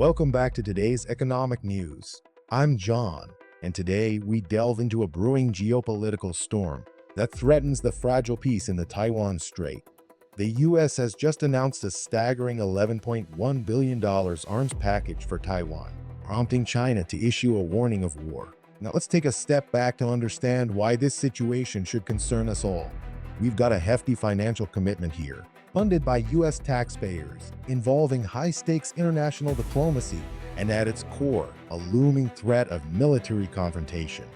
Welcome back to today's economic news. I'm John, and today we delve into a brewing geopolitical storm that threatens the fragile peace in the Taiwan Strait. The US has just announced a staggering $11.1 billion arms package for Taiwan, prompting China to issue a warning of war. Now let's take a step back to understand why this situation should concern us all. We've got a hefty financial commitment here, funded by US taxpayers, involving high-stakes international diplomacy, and at its core, a looming threat of military confrontation.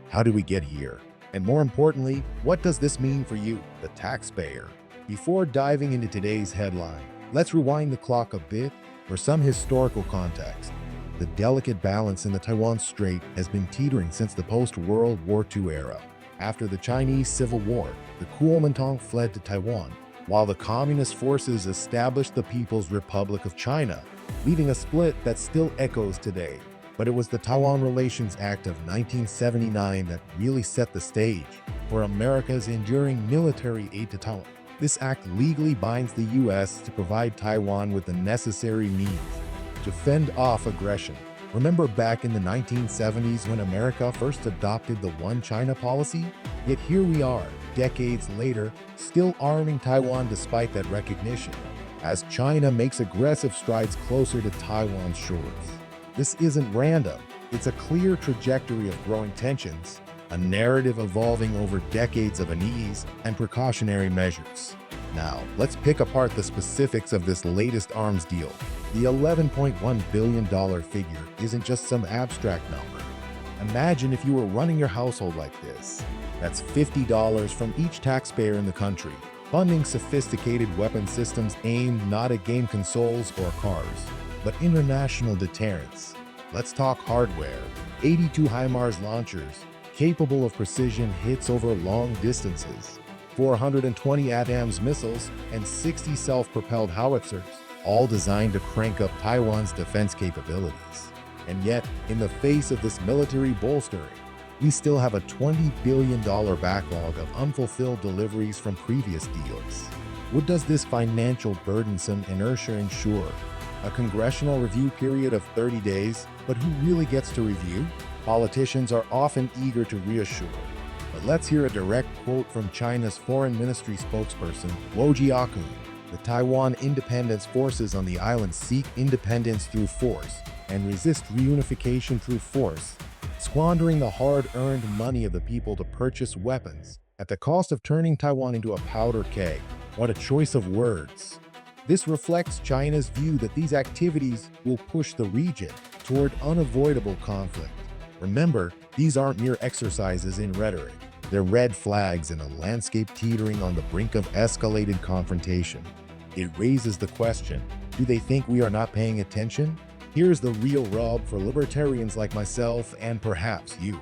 How did we get here? And more importantly, what does this mean for you, the taxpayer? Before diving into today's headline, let's rewind the clock a bit for some historical context. The delicate balance in the Taiwan Strait has been teetering since the post-World War II era. After the Chinese Civil War, the Kuomintang fled to Taiwan, while the Communist forces established the People's Republic of China, leaving a split that still echoes today. But it was the Taiwan Relations Act of 1979 that really set the stage for America's enduring military aid to Taiwan. This act legally binds the US to provide Taiwan with the necessary means to fend off aggression. Remember back in the 1970s when America first adopted the One China policy? Yet here we are, decades later, still arming Taiwan despite that recognition, as China makes aggressive strides closer to Taiwan's shores. This isn't random. It's a clear trajectory of growing tensions, a narrative evolving over decades of unease and precautionary measures. Now, let's pick apart the specifics of this latest arms deal. The $11.1 billion figure isn't just some abstract number. Imagine if you were running your household like this. That's $50 from each taxpayer in the country, funding sophisticated weapon systems aimed not at game consoles or cars, but international deterrence. Let's talk hardware. 82 HIMARS launchers, capable of precision hits over long distances, 420 ATACMS missiles, and 60 self-propelled howitzers, all designed to crank up Taiwan's defense capabilities. And yet, in the face of this military bolstering, we still have a $20 billion backlog of unfulfilled deliveries from previous deals. What does this financial burdensome inertia ensure? A congressional review period of 30 days, but who really gets to review? Politicians are often eager to reassure. But let's hear a direct quote from China's Foreign Ministry spokesperson, Wo Jiakun. The Taiwan independence forces on the island seek independence through force and resist reunification through force, squandering the hard-earned money of the people to purchase weapons at the cost of turning Taiwan into a powder keg. What a choice of words. This reflects China's view that these activities will push the region toward unavoidable conflict. Remember, these aren't mere exercises in rhetoric. They're red flags in a landscape teetering on the brink of escalated confrontation. It raises the question, do they think we are not paying attention? Here's the real rub for libertarians like myself and perhaps you.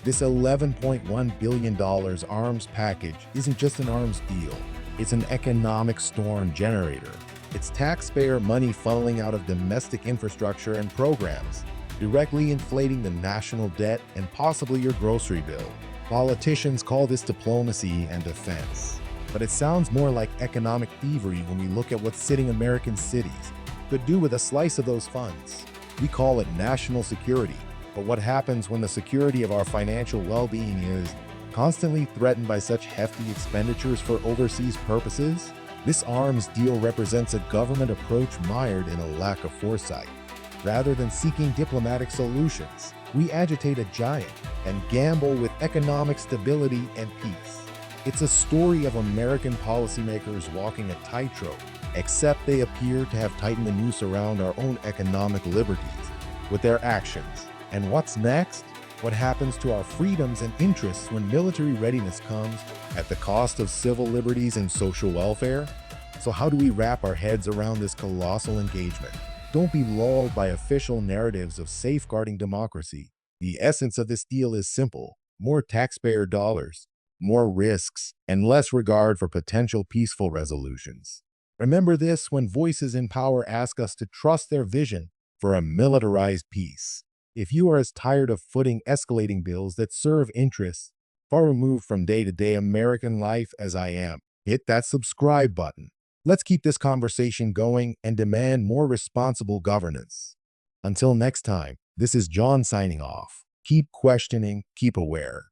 This $11.1 billion arms package isn't just an arms deal. It's an economic storm generator. It's taxpayer money funneling out of domestic infrastructure and programs, directly inflating the national debt and possibly your grocery bill. Politicians call this diplomacy and defense. But it sounds more like economic thievery when we look at what sitting American cities could do with a slice of those funds. We call it national security. But what happens when the security of our financial well-being is constantly threatened by such hefty expenditures for overseas purposes? This arms deal represents a government approach mired in a lack of foresight. Rather than seeking diplomatic solutions, we agitate a giant and gamble with economic stability and peace. It's a story of American policymakers walking a tightrope, except they appear to have tightened the noose around our own economic liberties with their actions. And what's next? What happens to our freedoms and interests when military readiness comes at the cost of civil liberties and social welfare? So how do we wrap our heads around this colossal engagement? Don't be lulled by official narratives of safeguarding democracy. The essence of this deal is simple: more taxpayer dollars, more risks, and less regard for potential peaceful resolutions. Remember this when voices in power ask us to trust their vision for a militarized peace. If you are as tired of footing escalating bills that serve interests far removed from day-to-day American life as I am, hit that subscribe button. Let's keep this conversation going and demand more responsible governance. Until next time, this is John signing off. Keep questioning, keep aware.